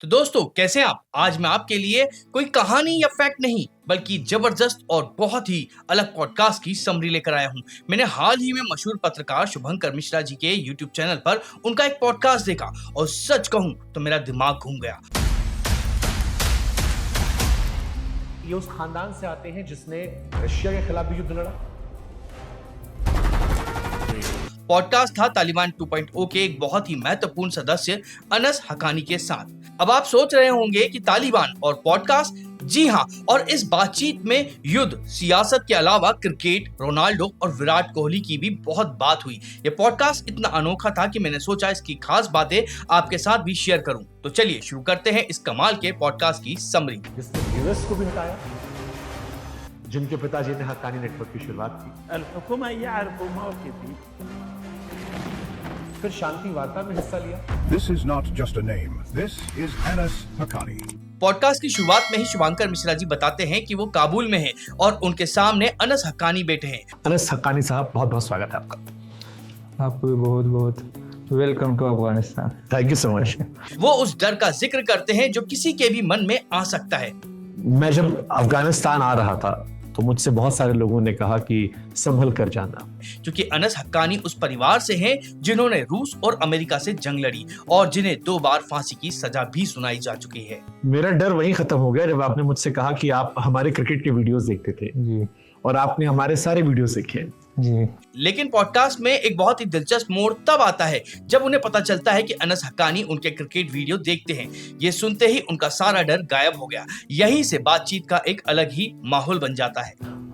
तो दोस्तों कैसे हैं आप। आज मैं आपके लिए कोई कहानी या फैक्ट नहीं बल्कि जबरदस्त और बहुत ही अलग पॉडकास्ट की समरी लेकर आया हूं। मैंने हाल ही में मशहूर पत्रकार शुभंकर मिश्रा जी के YouTube चैनल पर उनका एक पॉडकास्ट देखा और सच कहूं तो मेरा दिमाग घूम गया। ये उस खानदान से आते हैं जिसने रशिया के खिलाफ भी युद्ध लड़ा। पॉडकास्ट था तालिबान 2.0 के एक बहुत ही महत्वपूर्ण सदस्य अनस हक्कानी के साथ। अब आप सोच रहे होंगे कि तालिबान और पॉडकास्ट, जी हाँ, और इस बातचीत में युद्ध, सियासत के अलावा क्रिकेट, रोनाल्डो और विराट कोहली की भी बहुत बात हुई। ये पॉडकास्ट इतना अनोखा था कि मैंने सोचा इसकी खास बातें आपके साथ भी शेयर करूं। तो चलिए शुरू करते हैं इस कमाल के पॉडकास्ट की समरी। जिसने यूएस को भी हटाया, जिनके पिताजी ने हक्कानी नेटवर्क की शुरुआत की, फिर शांति वार्ता में हिस्सा लिया। This is not just a name. This is Anas Haqqani. Podcast की शुरुआत में ही शुभंकर मिश्रा जी बताते हैं कि वो काबुल में हैं और उनके सामने अनस हक्कानी बैठे हैं। अनस हक्कानी साहब, बहुत बहुत स्वागत है आपका। आपको भी बहुत बहुत welcome to Afghanistan. Thank you so much. वो उस डर का जिक्र करते हैं जो किसी के भी मन में आ सकता है। मैं जब अफगानिस्तान आ रहा था तो मुझसे बहुत सारे लोगों ने कहा कि संभल कर जाना, क्योंकि अनस हक्कानी उस परिवार से हैं जिन्होंने रूस और अमेरिका से जंग लड़ी और जिन्हें 2 बार फांसी की सजा भी सुनाई जा चुकी है। मेरा डर वहीं खत्म हो गया जब आपने मुझसे कहा कि आप हमारे क्रिकेट के वीडियोस देखते थे जी और आपने हमारे सारे वीडियोस देखे जी। लेकिन पॉडकास्ट में एक बहुत ही दिलचस्प मोड़ तब आता है जब उन्हें पता चलता है कि अनस हक्कानी उनके क्रिकेट वीडियो देखते हैं। ये सुनते ही उनका सारा डर गायब हो गया। यहीं से बातचीत का एक अलग ही माहौल बन जाता है।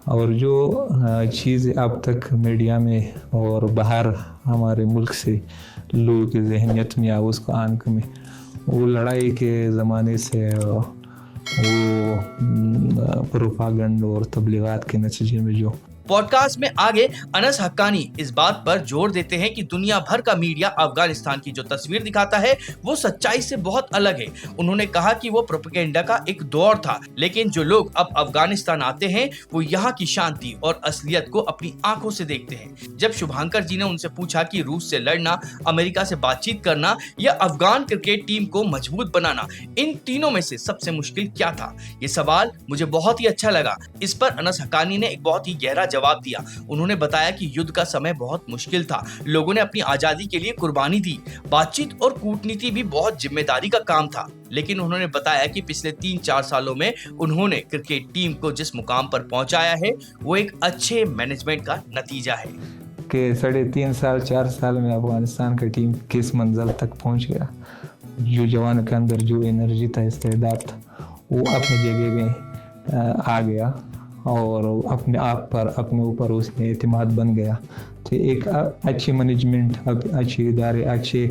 और जो चीज़ अब तक मीडिया में और बाहर हमारे मुल्क से लोगों की जहनियत में या उसको आंख में, वो लड़ाई के ज़माने से वो प्रोपागंड और तबलीगात के नतीजे में जो पॉडकास्ट में आगे अनस हक्कानी इस बात पर जोर देते हैं कि दुनिया भर का मीडिया अफगानिस्तान की जो तस्वीर दिखाता है वो सच्चाई से बहुत अलग है। उन्होंने कहा कि वो प्रोपेगेंडा का एक दौर था, लेकिन जो लोग अब अफगानिस्तान आते हैं वो यहाँ की शांति और असलियत को अपनी आंखों से देखते हैं। जब शुभंकर जी ने उनसे पूछा कि रूस से लड़ना, अमेरिका से बातचीत करना या अफगान क्रिकेट टीम को मजबूत बनाना, इन तीनों में से सबसे मुश्किल क्या था, ये सवाल मुझे बहुत ही अच्छा लगा। इस पर अनस हक्कानी ने एक बहुत ही गहरा जवाब दिया। उन्होंने बताया कि युद्ध का समय बहुत मुश्किल था, लोगों ने अपनी आजादी के लिए कुर्बानी दी, बातचीत और कूटनीति भी बहुत जिम्मेदारी का काम था। लेकिन उन्होंने बताया कि पिछले 3-4 सालों में उन्होंने क्रिकेट टीम को जिस मुकाम पर पहुंचाया है वो एक अच्छे मैनेजमेंट का नतीजा है। कि 3.5 साल में अफगानिस्तान की टीम किस मंजिल तक पहुंच गया। जो जवानों के अंदर जो एनर्जी था, इस्तेदाद था, वो अपनी जगह में आ गया और अपने आप पर, अपने ऊपर उसने एतमाद बन गया। तो एक अच्छी मैनेजमेंट, अच्छे इदारे, अच्छे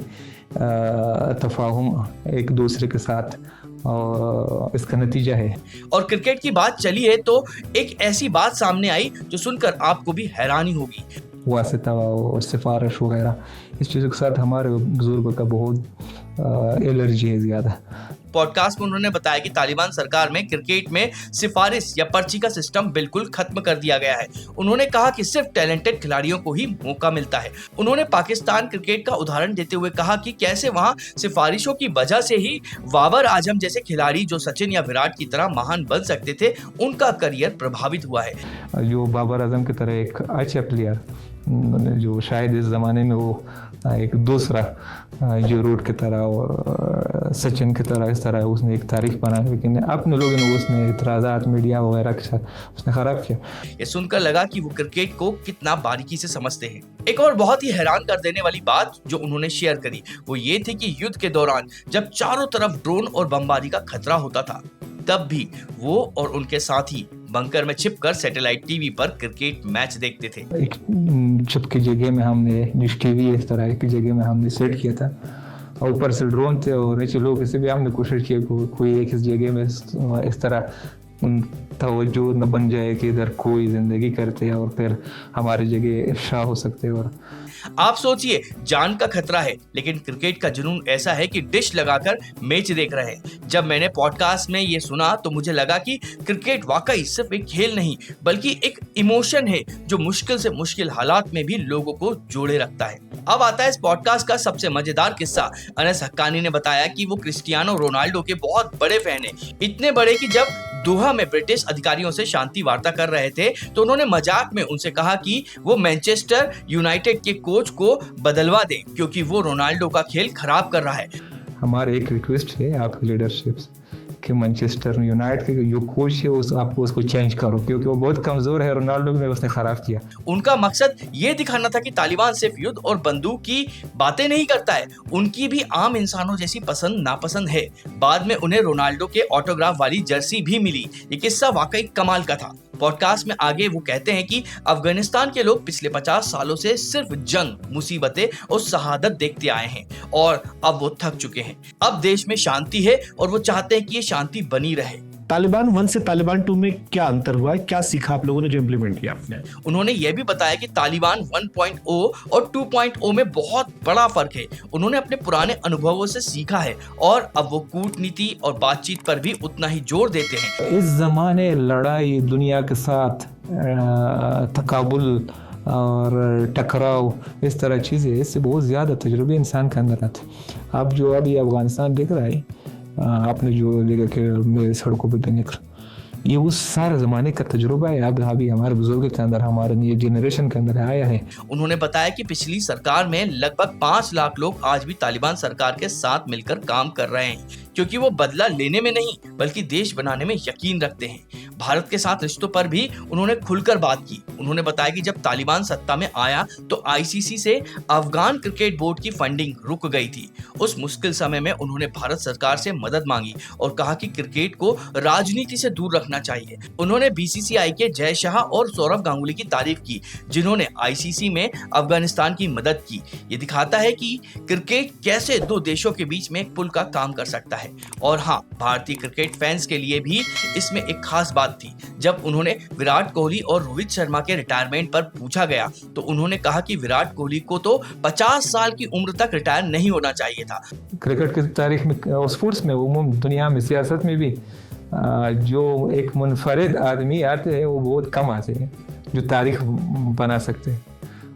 तफाहुम एक दूसरे के साथ, और इसका नतीजा है। और क्रिकेट की बात चली है तो एक ऐसी बात सामने आई जो सुनकर आपको भी हैरानी होगी। वास्ता और सिफारिश वगैरह, इस चीज़ों के साथ हमारे बुजुर्गों का बहुत एलर्जी है ज़्यादा। पॉडकास्ट में उन्होंने बताया कि तालिबान सरकार में क्रिकेट में सिफारिश या पर्ची का सिस्टम बिल्कुल खत्म कर दिया गया है। उन्होंने कहा कि सिर्फ टैलेंटेड खिलाड़ियों को ही मौका मिलता है। उन्होंने पाकिस्तान क्रिकेट का उदाहरण देते हुए कहा कि कैसे वहां सिफारिशों की वजह से ही बाबर आजम जैसे खिलाड़ी जो सचिन या विराट की तरह महान बन सकते थे, उनका करियर प्रभावित हुआ है। जो बाबर आजम की तरह एक अच्छा प्लेयर, जो शायद इस ज़माने में वो एक दूसरा जो रूट की तरह और सचिन की तरह इस तरह उसने एक तारीख बना, लेकिन अपने लोगों ने उसने इतराज़ात मीडिया वगैरह के साथ उसने ख़राब किया। ये सुनकर लगा कि वो क्रिकेट को कितना बारीकी से समझते हैं। एक और बहुत ही हैरान कर देने वाली बात जो उन्होंने शेयर करी वो ये थी कि युद्ध के दौरान जब चारों तरफ ड्रोन और बमबारी का खतरा होता था, तब भी वो और उनके साथी बंकर में छिपकर सैटेलाइट टीवी पर क्रिकेट मैच देखते थे। एक छुप की जगह में हमने डिश टीवी इस तरह की जगह में हमने सेट किया था और ऊपर से ड्रोन थे और नीचे लोग, इसे भी हमने कोशिश की कोई एक इस जगह में इस तरह तवज्जो न बन जाए कि इधर कोई जिंदगी करते हैं और फिर हमारी जगह इफ्शा हो सकते हैं। और आप सोचिए, जान का खतरा है लेकिन क्रिकेट का जुनून ऐसा है कि डिश लगाकर मैच देख रहे हैं। जब मैंने पॉडकास्ट में ये सुना तो मुझे लगा कि क्रिकेट वाकई सिर्फ एक खेल नहीं बल्कि एक इमोशन है जो मुश्किल से मुश्किल हालात में भी लोगों को जोड़े रखता है। अब आता है इस पॉडकास्ट का सबसे मजेदार किस्सा। अनस हक्कानी ने बताया कि वो क्रिस्टियानो रोनाल्डो के बहुत बड़े फैन हैं, इतने बड़े कि जब दोहा में ब्रिटिश अधिकारियों से शांति वार्ता कर रहे थे तो उन्होंने मजाक में उनसे कहा कि वो मैनचेस्टर यूनाइटेड के कोच को बदलवा दें क्योंकि वो रोनाल्डो का खेल खराब कर रहा है। हमारे एक रिक्वेस्ट है आपकी लीडरशिप कि मैनचेस्टर यूनाइटेड के जो कोच है आपको उसको चेंज करो क्योंकि वो बहुत कमजोर है, रोनाल्डो ने उसने खराब किया। उनका मकसद ये दिखाना था कि तालिबान सिर्फ युद्ध और बंदूक की बातें नहीं करता है, उनकी भी आम इंसानों जैसी पसंद नापसंद है। बाद में उन्हें रोनाल्डो के ऑटोग्राफ वाली जर्सी भी मिली। ये किस्सा वाकई कमाल का था। पॉडकास्ट में आगे वो कहते हैं कि अफगानिस्तान के लोग पिछले 50 सालों से सिर्फ जंग, मुसीबतें और शहादत देखते आए हैं और अब वो थक चुके हैं। अब देश में शांति है और वो चाहते हैं कि ये शांति बनी रहे। तालिबान 1 से तालिबान 2 में क्या अंतर हुआ है, क्या सीखा आप लोगों ने जो इम्प्लीमेंट किया आपने? उन्होंने ये भी बताया कि तालिबान 1.0 और 2.0 में बहुत बड़ा फर्क है। उन्होंने अपने पुराने अनुभवों से सीखा है और अब वो कूटनीति और बातचीत पर भी उतना ही जोर देते हैं। इस जमाने लड़ाई दुनिया के साथ तकाबुल और टकराव इस तरह चीज़ें, इससे बहुत ज़्यादा तजुर्बे इंसान के अंदर आते। अब जो अभी अफगानिस्तान देख रहा है, आपने जो देखा कि सड़कों पर निकल, ये उस सारे ज़माने का तजुर्बा है। अब अभी हमारे बुजुर्ग के अंदर, हमारे ये जनरेशन के अंदर आया है। उन्होंने बताया कि पिछली सरकार में लगभग 5 लाख लोग आज भी तालिबान सरकार के साथ मिलकर काम कर रहे हैं क्योंकि वो बदला लेने में नहीं बल्कि देश बनाने में यकीन रखते हैं। भारत के साथ रिश्तों पर भी उन्होंने खुलकर बात की। उन्होंने बताया कि जब तालिबान सत्ता में आया तो आईसीसी से अफगान क्रिकेट बोर्ड की फंडिंग रुक गई थी। उस मुश्किल समय में उन्होंने भारत सरकार से मदद मांगी और कहा कि क्रिकेट को राजनीति से दूर रखना चाहिए। उन्होंने बीसीसीआई के जय शाह और सौरव गांगुली की तारीफ की जिन्होंने आईसीसी में अफगानिस्तान की मदद की। ये दिखाता है कि क्रिकेट कैसे दो देशों के बीच में एक पुल का काम कर सकता है। और हाँ, भारतीय क्रिकेट फैंस के लिए भी इसमें एक खास बात थी। जब उन्होंने विराट कोहली और रोहित शर्मा के रिटायरमेंट पर पूछा गया तो उन्होंने कहा कि विराट कोहली को तो 50 साल की उम्र तक रिटायर नहीं होना चाहिए था। क्रिकेट की तारीख में और स्पोर्ट्स में, दुनिया में, सियासत में भी जो एक मुनफरिद आदमी आते हैं वो बहुत कम आते हैं जो तारीख बना सकते हैं।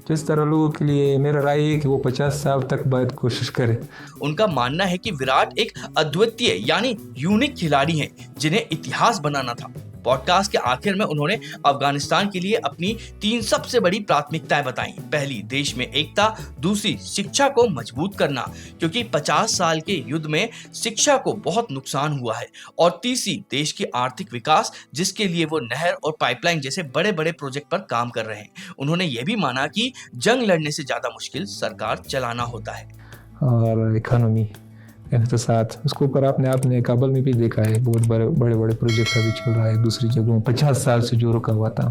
तो इस तरह लोगों के लिए मेरा राय है कि वो 50 साल तक बाद कोशिश करें। उनका मानना है कि विराट एक अद्वितीय यानी यूनिक खिलाड़ी हैं जिन्हें इतिहास बनाना था। पॉडकास्ट के आखिर में उन्होंने अफगानिस्तान के लिए अपनी 3 सबसे बड़ी प्राथमिकताएं बताई। पहली, देश में एकता। दूसरी, शिक्षा को मजबूत करना क्योंकि 50 साल के युद्ध में शिक्षा को बहुत नुकसान हुआ है। और तीसरी, देश की आर्थिक विकास जिसके लिए वो नहर और पाइपलाइन जैसे बड़े बड़े प्रोजेक्ट पर काम कर रहे हैं। उन्होंने ये भी माना कि जंग लड़ने से ज्यादा मुश्किल सरकार चलाना होता है। और इकोनॉमी के साथ उसके ऊपर आपने काबल में भी देखा है, बहुत बड़े बड़े प्रोजेक्ट अभी चल रहा है दूसरी जगहों में। 50 साल से जो रुका हुआ था,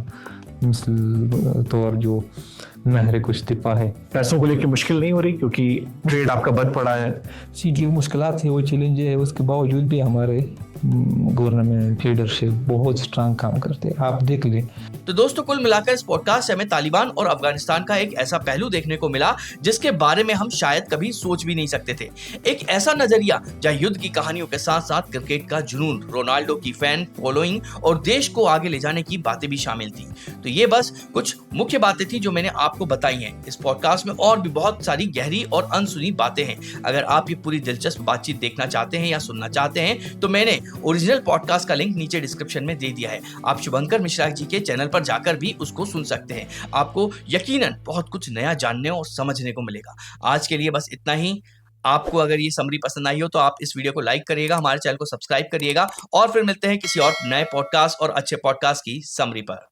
तो और जो नहरें कुछ तिपा है। पैसों को लेकर मुश्किल नहीं हो रही क्योंकि ट्रेड आपका बंद पड़ा है? जो मुश्किलात है वो चैलेंज है, उसके बावजूद भी हमारे गवर्नमेंट लीडरशिप बहुत स्ट्रांग काम करते हैं, आप देख लें। तो दोस्तों, कुल मिलाकर इस पॉडकास्ट से हमें तालिबान और अफगानिस्तान का एक ऐसा पहलू देखने को मिला जिसके बारे में हम शायद कभी सोच भी नहीं सकते थे। एक ऐसा नजरिया जहां युद्ध की कहानियों के साथ साथ क्रिकेट का जुनून, रोनाल्डो की फैन फॉलोइंग और देश को आगे ले जाने की बातें भी शामिल थी। तो ये बस कुछ मुख्य बातें थी जो मैंने आपको बताई हैं। इस पॉडकास्ट में और भी बहुत सारी गहरी और अनसुनी बातें हैं। अगर आप ये पूरी दिलचस्प बातचीत देखना चाहते हैं या सुनना चाहते हैं तो मैंने ओरिजिनल पॉडकास्ट का लिंक नीचे डिस्क्रिप्शन में दे दिया है। आप शुभंकर मिश्रा जी के चैनल पर जाकर भी उसको सुन सकते हैं। आपको यकीनन बहुत कुछ नया जानने और समझने को मिलेगा। आज के लिए बस इतना ही। आपको अगर ये समरी पसंद आई हो तो आप इस वीडियो को लाइक करिएगा, हमारे चैनल को सब्सक्राइब करिएगा और फिर मिलते हैं किसी और नए पॉडकास्ट और अच्छे पॉडकास्ट की समरी पर।